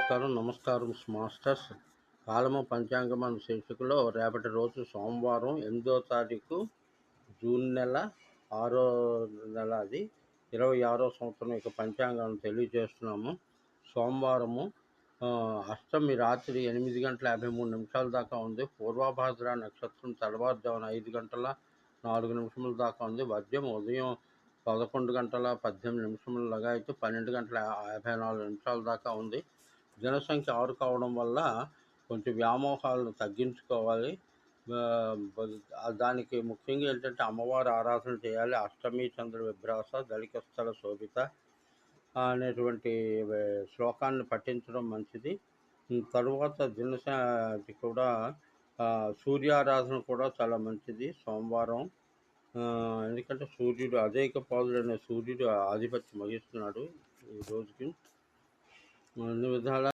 నమస్కారం మాస్టర్స్. కాలము పంచాంగం శీర్షికలో రేపటి రోజు సోమవారం 8వ తారీఖు జూన్ నెల 6వ నెల, అది 26వ సంవత్సరం యొక్క పంచాంగాన్ని తెలియజేస్తున్నాము. సోమవారము అష్టమి రాత్రి 8:53 దాకా ఉంది. పూర్వభాద్ర నక్షత్రం తెల్లవారుజామున 5:04 దాకా ఉంది. వర్జం ఉదయం 11:18 లగాయతు 12:54 దాకా ఉంది. జనసంఖ్య 6 కావడం వల్ల కొంచెం వ్యామోహాలను తగ్గించుకోవాలి. దానికి ముఖ్యంగా ఏంటంటే అమ్మవారి ఆరాధన చేయాలి. అష్టమి చంద్ర విభ్రాస దళికస్థల శోభిత అనేటువంటి శ్లోకాన్ని పఠించడం మంచిది. తరువాత కూడా సూర్యారాధన కూడా చాలా మంచిది సోమవారం. ఎందుకంటే సూర్యుడు అధిక పాదుడైన సూర్యుడు ఆధిపత్యం వహిస్తున్నాడు ఈ రోజుకి. అన్ని విధాల